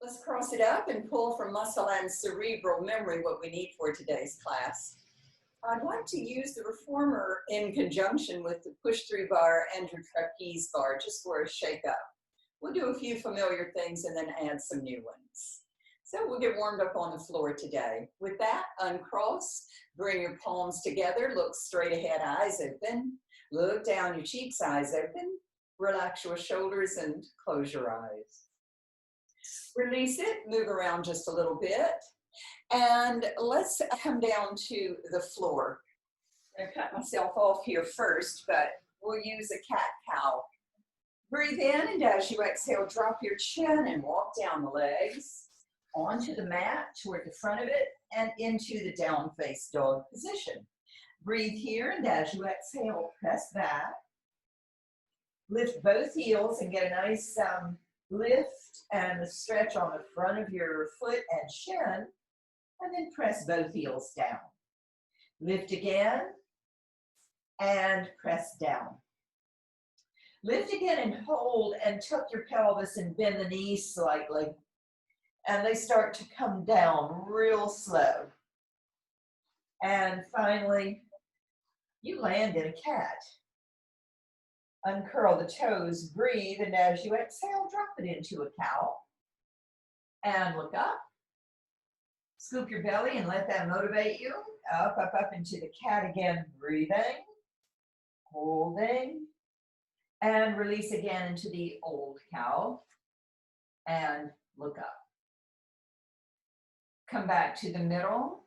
Let's cross it up and pull from muscle and cerebral memory what we need for today's class. I'd like to use the reformer in conjunction with the push-through bar and your trapeze bar just for a shake-up. We'll do a few familiar things and then add some new ones. So we'll get warmed up on the floor today. With that, uncross, bring your palms together, look straight ahead, eyes open. Look down your cheeks, eyes open. Relax your shoulders and close your eyes. Release it, move around just a little bit. And let's come down to the floor. I'm going to cut myself off here first, but we'll use a cat-cow. Breathe in, and as you exhale, drop your chin and walk down the legs onto the mat toward the front of it and into the down face dog position. Breathe here, and as you exhale, press back. Lift both heels and get a nice lift and a stretch on the front of your foot and shin, and then press both heels down. Lift again and press down. Lift again and hold and tuck your pelvis and bend the knees slightly. And they start to come down real slow. And finally, you land in a cat. Uncurl the toes, breathe, and as you exhale, drop it into a cow. And look up. Scoop your belly and let that motivate you. Up, up, up into the cat again, breathing, holding, and release again into the old cow. And look up. Come back to the middle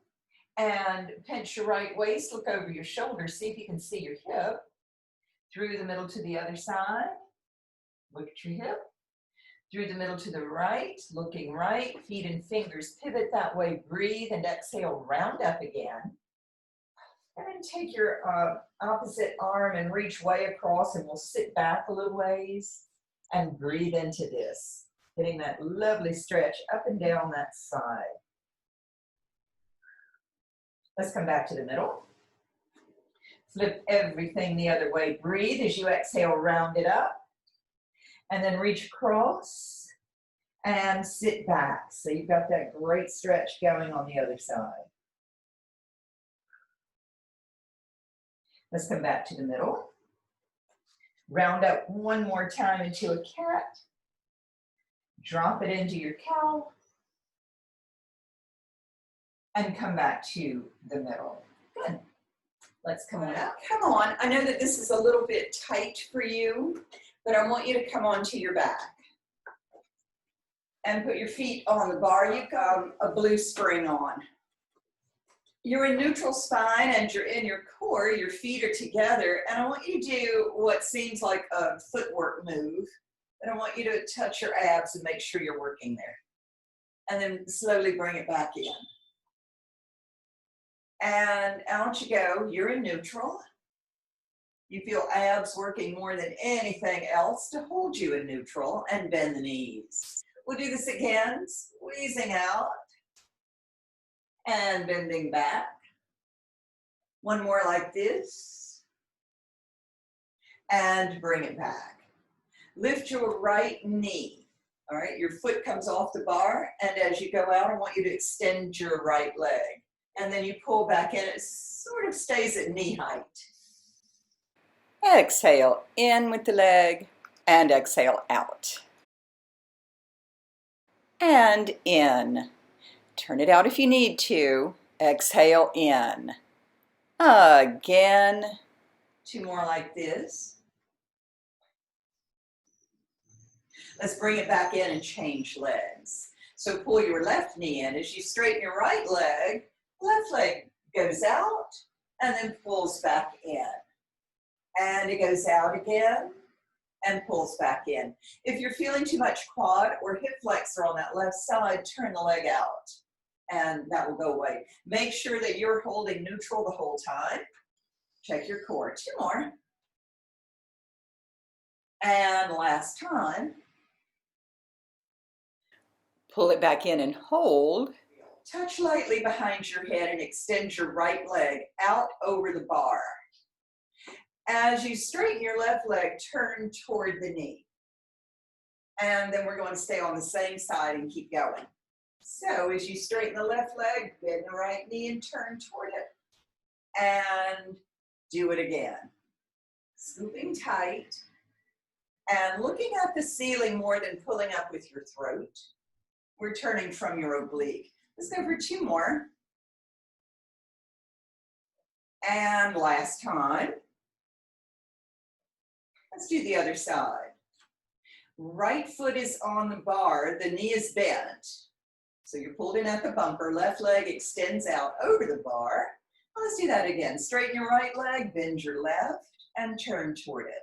and pinch your right waist, look over your shoulder, see if you can see your hip. Through the middle to the other side, look at your hip. Through the middle to the right, looking right, feet and fingers pivot that way, breathe and exhale, round up again. And then take your opposite arm and reach way across, and we'll sit back a little ways and breathe into this, getting that lovely stretch up and down that side. Let's come back to the middle. Flip everything the other way. Breathe as you exhale, round it up. And then reach across and sit back. So you've got that great stretch going on the other side. Let's come back to the middle. Round up one more time into a cat. Drop it into your cow. And come back to the middle. Good. Let's come on up. Come on. I know that this is a little bit tight for you, but I want you to come onto your back. And put your feet on the bar. You've got a blue spring on. You're in neutral spine and you're in your core. Your feet are together. And I want you to do what seems like a footwork move. And I want you to touch your abs and make sure you're working there. And then slowly bring it back in. And out you go. You're in neutral. You feel abs working more than anything else to hold you in neutral, and bend the knees. We'll do this again, squeezing out and bending back. One more like this. And bring it back. Lift your right knee. All right, your foot comes off the bar, and as you go out, I want you to extend your right leg. And then you pull back in. It sort of stays at knee height. Exhale in with the leg and exhale out. And in. Turn it out if you need to. Exhale in. Again. Two more like this. Let's bring it back in and change legs. So pull your left knee in. As you straighten your right leg, left leg goes out and then pulls back in. And it goes out again and pulls back in. If you're feeling too much quad or hip flexor on that left side, turn the leg out and that will go away. Make sure that you're holding neutral the whole time. Check your core. Two more. And last time. Pull it back in and hold. Touch lightly behind your head and extend your right leg out over the bar. As you straighten your left leg, turn toward the knee. And then we're going to stay on the same side and keep going. So as you straighten the left leg, bend the right knee and turn toward it. And do it again. Scooping tight and looking at the ceiling more than pulling up with your throat. We're turning from your oblique. Let's go for 2 more. And last time. Let's do the other side. Right foot is on the bar, the knee is bent. So you're pulled in at the bumper, left leg extends out over the bar. Let's do that again. Straighten your right leg, bend your left, and turn toward it.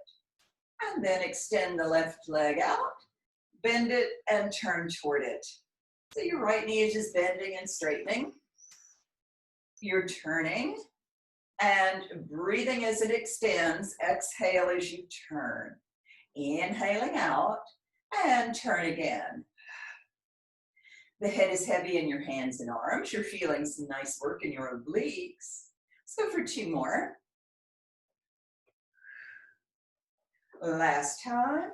And then extend the left leg out, bend it, and turn toward it. So your right knee is just bending and straightening. You're turning and breathing as it extends. Exhale as you turn. Inhaling out and turn again. The head is heavy in your hands and arms. You're feeling some nice work in your obliques. Let's go for 2 more. Last time.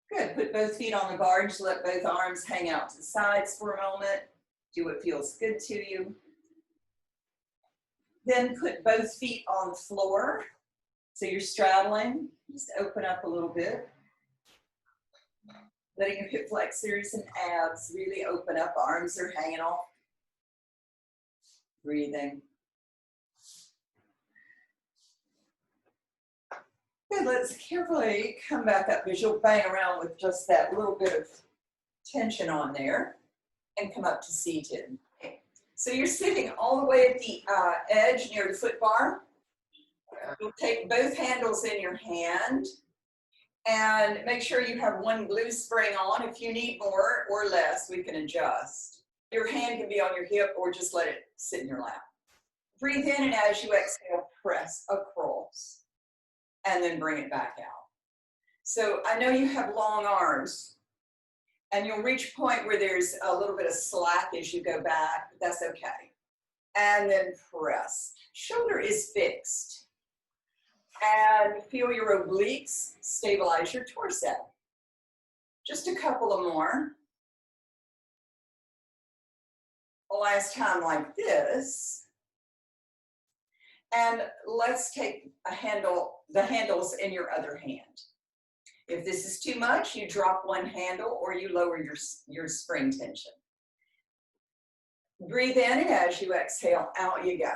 Good. Put both feet on the bar. Just let both arms hang out to the sides for a moment. Do what feels good to you. Then put both feet on the floor. So you're straddling. Just open up a little bit. Letting your hip flexors and abs really open up. Arms are hanging off. Breathing. Good, let's carefully come back up because you'll bang around with just that little bit of tension on there and come up to seated. So you're sitting all the way at the edge near the foot bar. You'll take both handles in your hand and make sure you have one glue spring on. If you need more or less, we can adjust. Your hand can be on your hip or just let it sit in your lap. Breathe in, and as you exhale, press across and then bring it back out. So I know you have long arms and you'll reach a point where there's a little bit of slack as you go back, but that's okay. And then press. Shoulder is fixed. And feel your obliques stabilize your torso. Just a couple of more. Last time like this. And let's take the handles in your other hand. If this is too much, you drop one handle or you lower your spring tension. Breathe in, and as you exhale, out you go.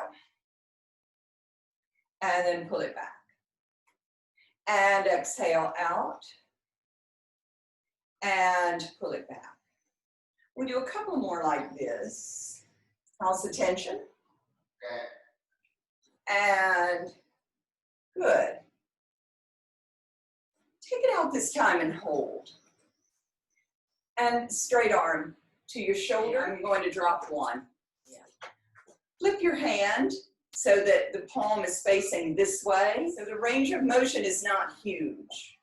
And then pull it back. And exhale out. And pull it back. We'll do a couple more like this. How's the tension? And good. Take it out this time and hold. And straight arm to your shoulder. I'm going to drop one. Flip your hand so that the palm is facing this way. So the range of motion is not huge.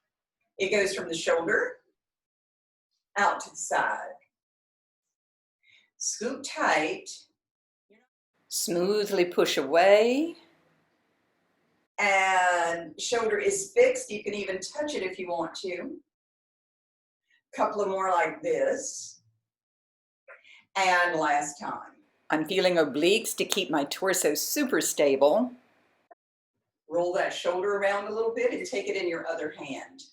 It goes from the shoulder out to the side. Scoop tight. Smoothly push away. And shoulder is fixed. You can even touch it if you want to. Couple of more like this. And last time. I'm feeling obliques to keep my torso super stable. Roll that shoulder around a little bit and take it in your other hand.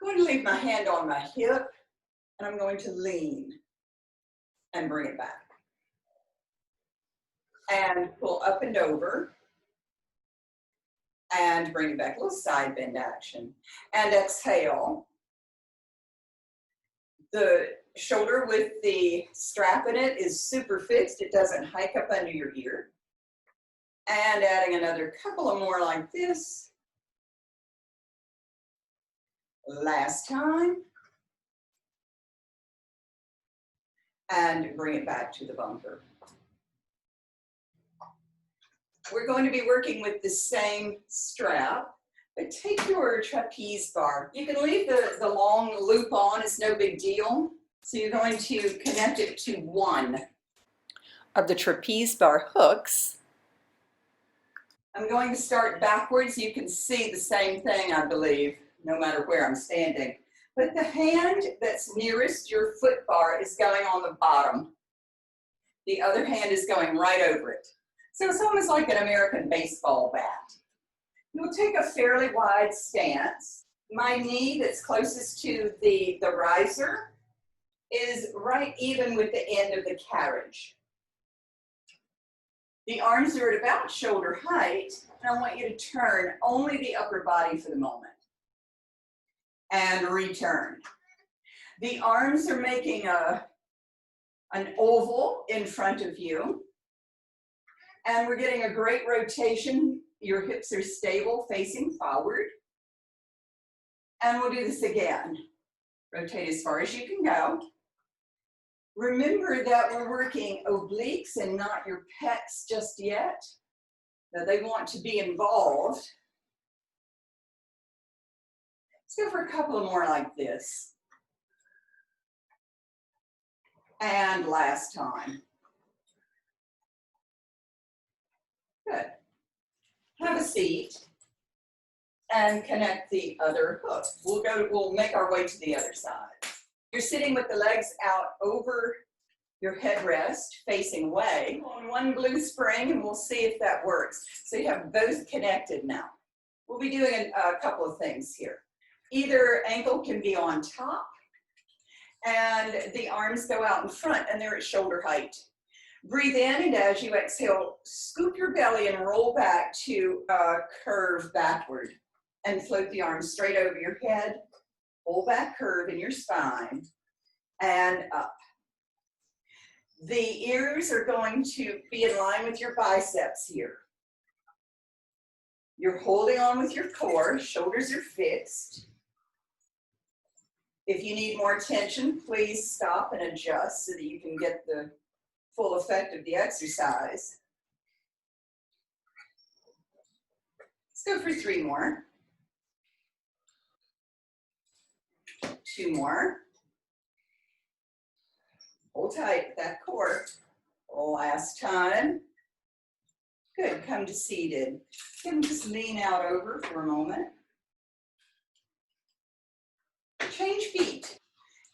I'm going to leave my hand on my hip and I'm going to lean and bring it back. And pull up and over. And bring it back, a little side bend action. And exhale. The shoulder with the strap in it is super fixed. It doesn't hike up under your ear. And adding another couple of more like this. Last time. And bring it back to the bumper. We're going to be working with the same strap, but take your trapeze bar. You can leave the long loop on, it's no big deal. So you're going to connect it to one of the trapeze bar hooks. I'm going to start backwards. You can see the same thing, I believe, no matter where I'm standing. But the hand that's nearest your foot bar is going on the bottom. The other hand is going right over it. So it's almost like an American baseball bat. You'll take a fairly wide stance. My knee that's closest to the riser is right even with the end of the carriage. The arms are at about shoulder height, and I want you to turn only the upper body for the moment. And return. The arms are making an oval in front of you, and we're getting a great rotation. Your hips are stable, facing forward. And we'll do this again. Rotate as far as you can go. Remember that we're working obliques and not your pecs just yet. That they want to be involved. Let's go for a couple more like this. And last time. Good. Have a seat and connect the other hook. We'll make our way to the other side. You're sitting with the legs out over your headrest, facing away on one blue spring, and we'll see if that works. So you have both connected now. We'll be doing a couple of things here. Either ankle can be on top, and the arms go out in front, and they're at shoulder height. Breathe in, and as you exhale, scoop your belly and roll back to curve backward, and float the arms straight over your head. Pull back curve in your spine, and up. The ears are going to be in line with your biceps here. You're holding on with your core, shoulders are fixed. If you need more tension, please stop and adjust so that you can get the full effect of the exercise. Let's go for 3 more. 2 more. Hold tight with that core. Last time. Good, come to seated. You can just lean out over for a moment. Change feet.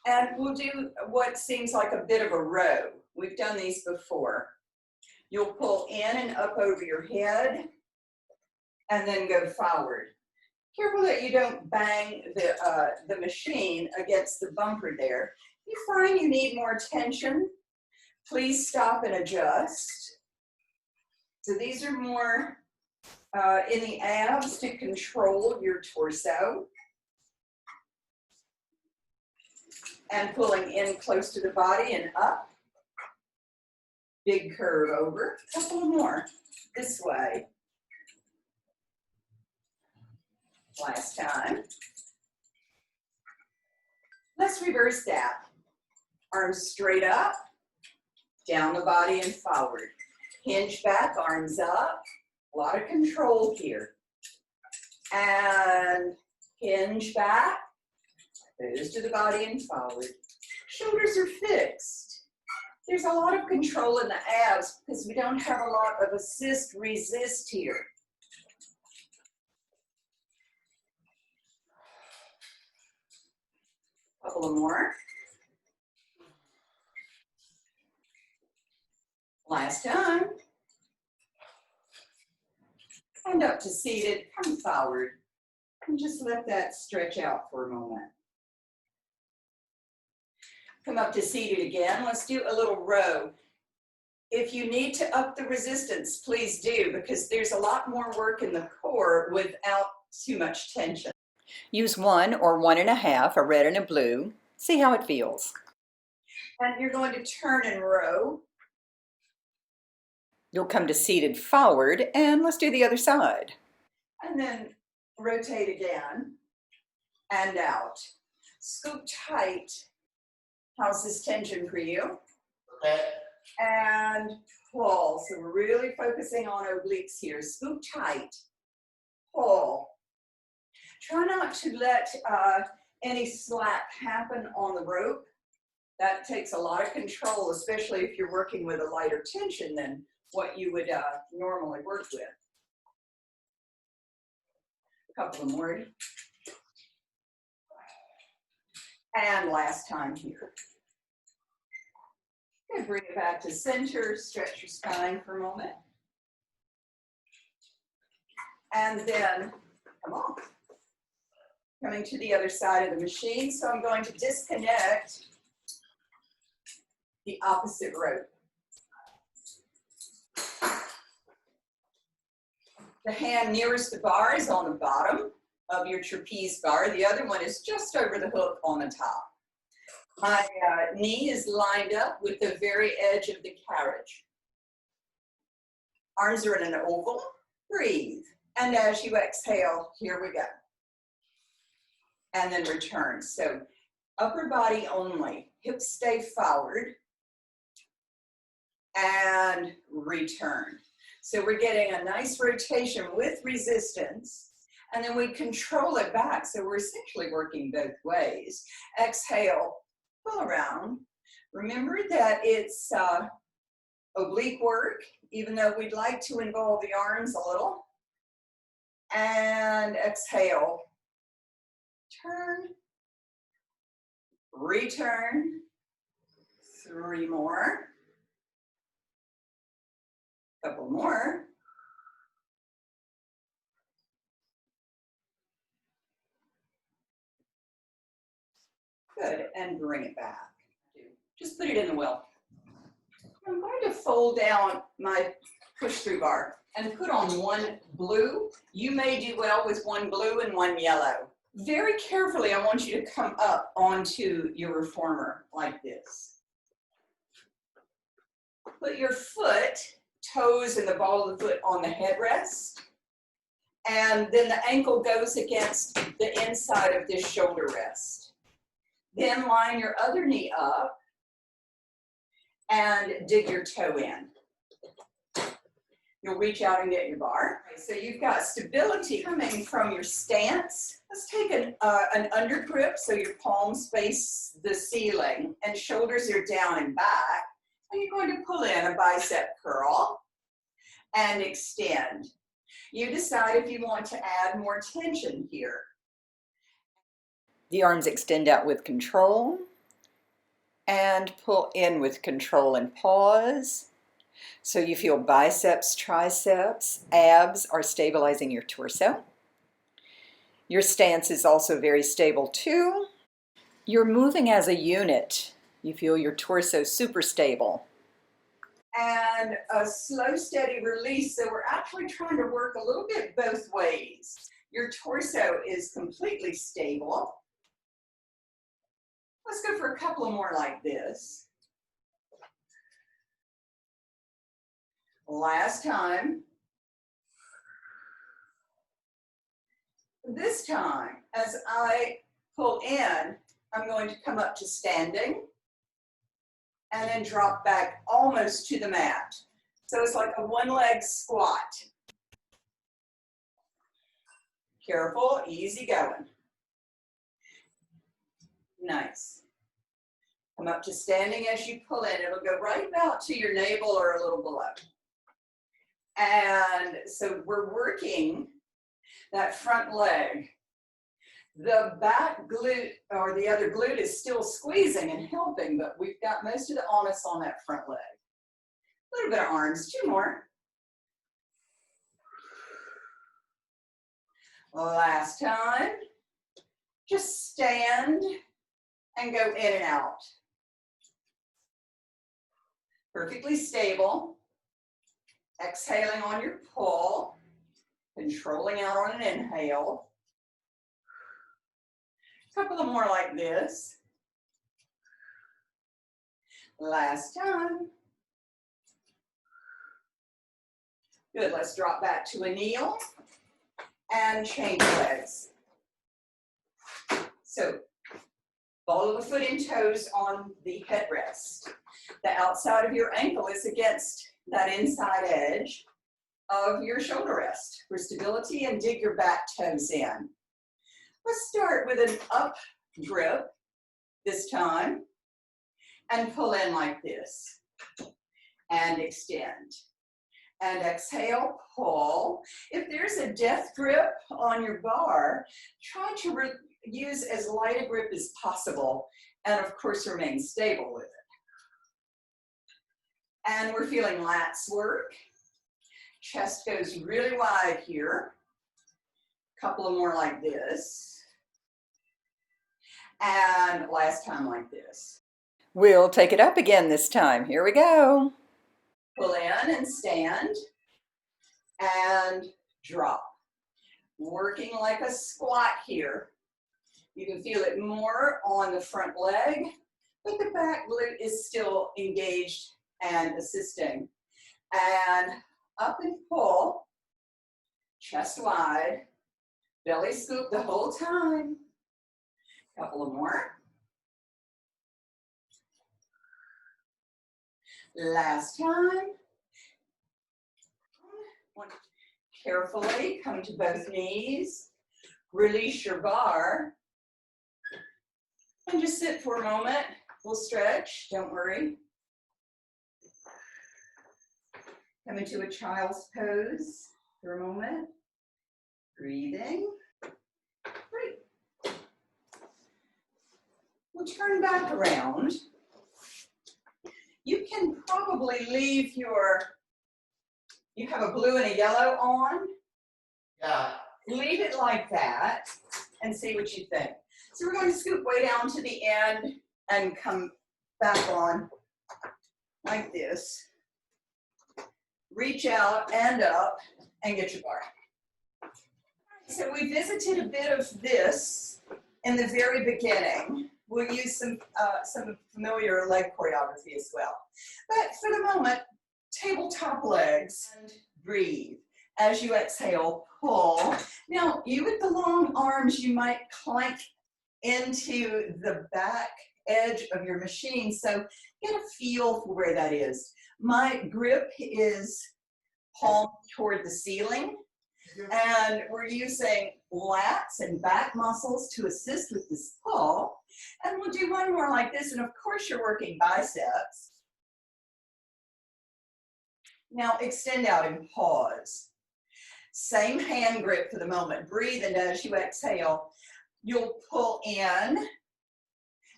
And we'll do what seems like a bit of a row. We've done these before. You'll pull in and up over your head and then go forward. Careful that you don't bang the machine against the bumper there. If you find you need more tension, please stop and adjust. So these are more in the abs to control your torso. And pulling in close to the body and up. Big curve over. A couple more this way. Last time. Let's reverse that. Arms straight up, down the body and forward. Hinge back, arms up. A lot of control here. And hinge back. Goes to the body and forward. Shoulders are fixed. There's a lot of control in the abs because we don't have a lot of assist resist here. Couple of more. Last time. And up to seated, come forward. And just let that stretch out for a moment. Come up to seated again. Let's do a little row. If you need to up the resistance, please do, because there's a lot more work in the core without too much tension. Use 1 or 1.5, a red and a blue. See how it feels. And you're going to turn and row. You'll come to seated forward, and let's do the other side. And then rotate again and out. Scoop tight. How's this tension for you? Okay. And pull. So we're really focusing on obliques here. Scoop tight. Pull. Try not to let any slack happen on the rope. That takes a lot of control, especially if you're working with a lighter tension than what you would normally work with. Couple more. And last time here. Good, bring it back to center, stretch your spine for a moment. And then, come on. Coming to the other side of the machine, so I'm going to disconnect the opposite rope. The hand nearest the bar is on the bottom of your trapeze bar. The other one is just over the hook on the top. My knee is lined up with the very edge of the carriage. Arms are in an oval. Breathe. And as you exhale, here we go. And then return. So upper body only. Hips stay forward. And return. So we're getting a nice rotation with resistance. And then we control it back. So we're essentially working both ways. Exhale. Pull around. Remember that it's oblique work, even though we'd like to involve the arms a little. And exhale. Turn. Return. 3 more. Couple more. Good, and bring it back. Just put it in the well. I'm going to fold down my push-through bar and put on one blue. You may do well with one blue and one yellow. Very carefully, I want you to come up onto your reformer like this. Put your foot, toes and the ball of the foot on the headrest. And then the ankle goes against the inside of this shoulder rest. Then line your other knee up and dig your toe in. You'll reach out and get your bar. So you've got stability coming from your stance. Let's take an under grip so your palms face the ceiling and shoulders are down and back. And you're going to pull in a bicep curl and extend. You decide if you want to add more tension here. The arms extend out with control and pull in with control and pause. So you feel biceps, triceps, abs are stabilizing your torso. Your stance is also very stable too. You're moving as a unit. You feel your torso super stable. And a slow, steady release. So we're actually trying to work a little bit both ways. Your torso is completely stable. Let's go for a couple more like this. Last time. This time, as I pull in, I'm going to come up to standing and then drop back almost to the mat. So it's like a one-leg squat. Careful, easy going. Nice. Come up to standing as you pull in. It'll go right about to your navel or a little below. And so we're working that front leg. The back glute or the other glute is still squeezing and helping, but we've got most of the onus on that front leg. A little bit of arms, 2 more. Last time. Just stand and go in and out. Perfectly stable. Exhaling on your pull. Controlling out on an inhale. A couple of more like this. Last time. Good, let's drop back to a kneel and change legs. So, ball of the foot and toes on the headrest. The outside of your ankle is against that inside edge of your shoulder rest for stability, and dig your back toes in. Let's start with an up grip this time and pull in like this and extend. And exhale, pull. If there's a death grip on your bar, try to use as light a grip as possible, and of course remain stable with it. And we're feeling lats work. Chest goes really wide here. A couple of more like this. And last time like this. We'll take it up again this time. Here we go. Pull in and stand. And drop. Working like a squat here. You can feel it more on the front leg, but the back glute is still engaged and assisting. And up and pull, chest wide, belly scoop the whole time. Couple of more. Last time. Carefully come to both knees, release your bar, and just sit for a moment. We'll stretch, don't worry. Come into a child's pose for a moment. Breathing. Great. We'll turn back around. You can probably leave you have a blue and a yellow on? Yeah. Leave it like that and see what you think. So we're going to scoop way down to the end and come back on like this. Reach out and up and get your bar. So we visited a bit of this in the very beginning. We'll use some familiar leg choreography as well. But for the moment, tabletop legs and breathe. As you exhale, pull. Now, you with the long arms, you might clank into the back edge of your machine, so get a feel for where that is. My grip is palm toward the ceiling, and we're using lats and back muscles to assist with this pull. And we'll do one more like this, and of course you're working biceps. Now extend out and pause. Same hand grip for the moment. Breathe, and as you exhale, you'll pull in,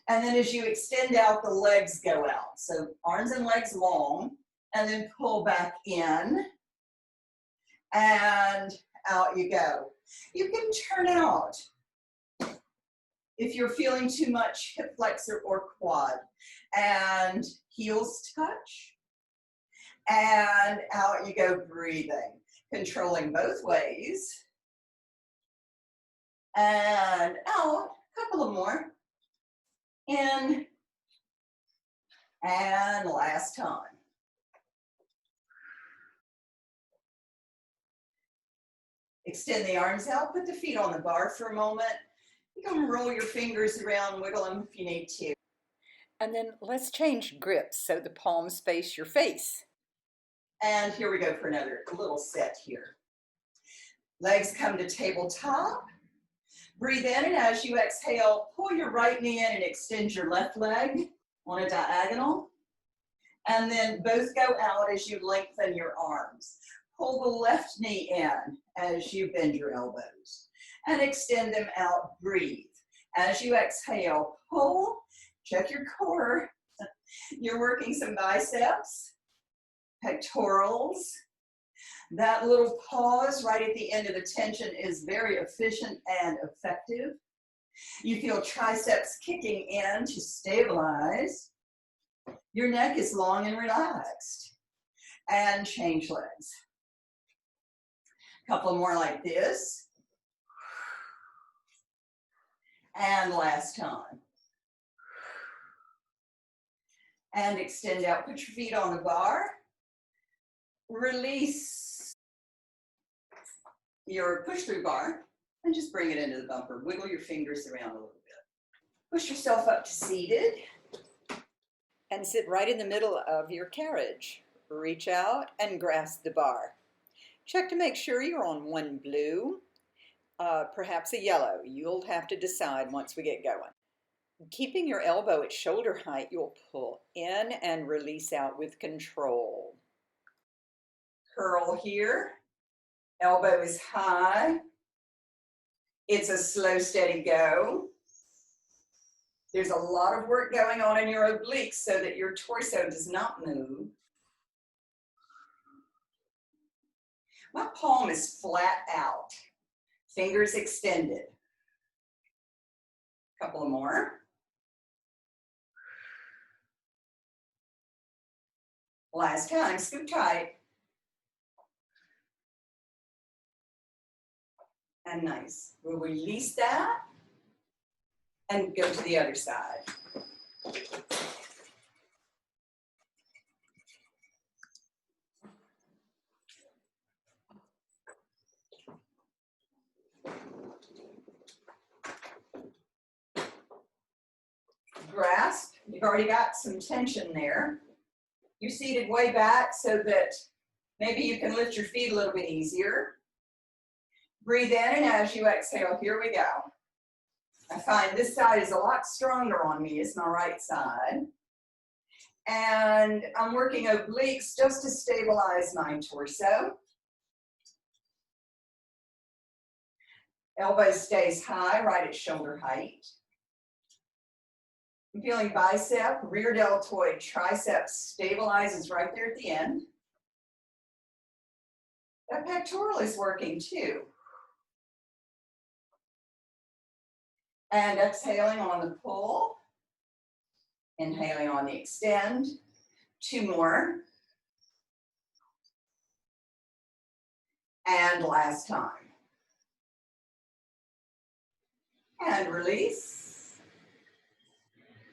and then as you extend out, the legs go out. So arms and legs long, and then pull back in, and out you go. You can turn out if you're feeling too much hip flexor or quad, and heels touch, and out you go, breathing, controlling both ways, and out, a couple of more, in, and last time. Extend the arms out, put the feet on the bar for a moment. You can roll your fingers around, wiggle them if you need to. And then let's change grips so the palms face your face. And here we go for another little set here. Legs come to tabletop. Breathe in, and as you exhale, pull your right knee in and extend your left leg on a diagonal. And then both go out as you lengthen your arms. Pull the left knee in as you bend your elbows and extend them out. Breathe. As you exhale, pull, check your core. You're working some biceps, pectorals. That little pause right at the end of the tension is very efficient and effective. You feel triceps kicking in to stabilize. Your neck is long and relaxed. And change legs. A couple more like this. And last time. And extend out. Put your feet on the bar. Release your push-through bar and just bring it into the bumper. Wiggle your fingers around a little bit. Push yourself up to seated. And sit right in the middle of your carriage. Reach out and grasp the bar. Check to make sure you're on one blue, perhaps a yellow. You'll have to decide once we get going. Keeping your elbow at shoulder height, you'll pull in and release out with control. Curl here. Elbow is high. It's a slow, steady go. There's a lot of work going on in your obliques so that your torso does not move. My palm is flat out, fingers extended. A couple more. Last time, scoop tight. And nice. We'll release that and go to the other side. Grasp, you've already got some tension there. You're seated way back so that maybe you can lift your feet a little bit easier. Breathe in, and as you exhale, here we go. I find this side is a lot stronger on me, it's my right side. And I'm working obliques just to stabilize my torso. Elbow stays high, right at shoulder height. I'm feeling bicep, rear deltoid, tricep stabilizes right there at the end. That pectoral is working too. And exhaling on the pull. Inhaling on the extend. 2 more. And last time. And release.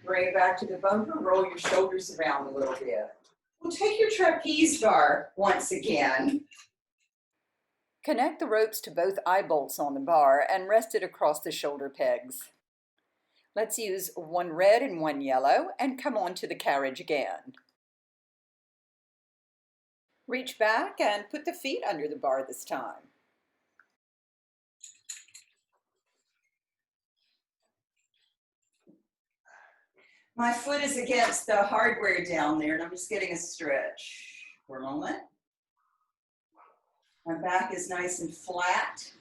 Bring it back to the bumper, roll your shoulders around a little bit. We'll take your trapeze bar once again. Connect the ropes to both eye bolts on the bar and rest it across the shoulder pegs. Let's use one red and one yellow and come on to the carriage again. Reach back and put the feet under the bar this time. My foot is against the hardware down there, and I'm just getting a stretch for a moment. My back is nice and flat.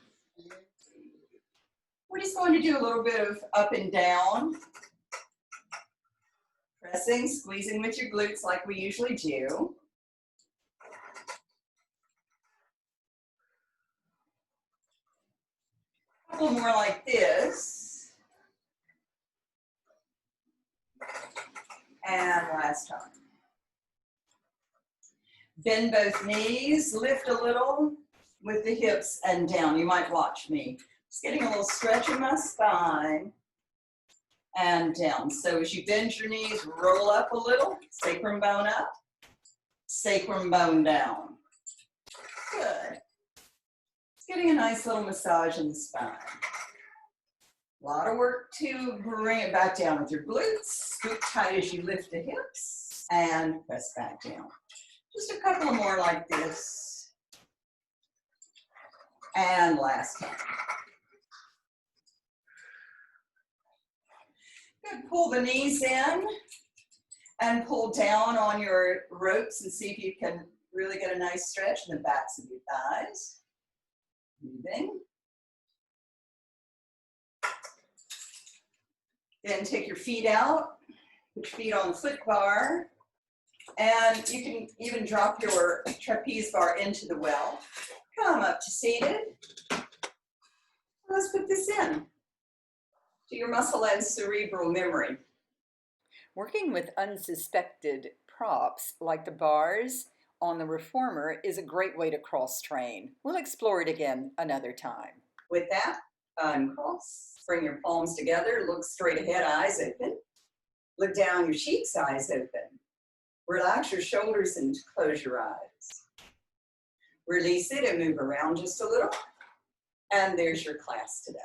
We're just going to do a little bit of up and down. Pressing, squeezing with your glutes like we usually do. A couple more like this. And last time. Bend both knees, lift a little with the hips and down. You might watch me. Just getting a little stretch in my spine and down. So as you bend your knees, roll up a little, sacrum bone up, sacrum bone down. Good. Just getting a nice little massage in the spine. A lot of work to bring it back down with your glutes. Scoop tight as you lift the hips and press back down. Just a couple more like this. And last time. Good. Pull the knees in and pull down on your ropes and see if you can really get a nice stretch in the backs of your thighs. Breathing. Then take your feet out, put your feet on the foot bar, and you can even drop your trapeze bar into the well. Come up to seated. Let's put this in to your muscle and cerebral memory. Working with unsuspected props like the bars on the reformer is a great way to cross-train. We'll explore it again another time. With that, uncross. Bring your palms together, look straight ahead, eyes open. Look down your cheeks, eyes open. Relax your shoulders and close your eyes. Release it and move around just a little. And there's your class today.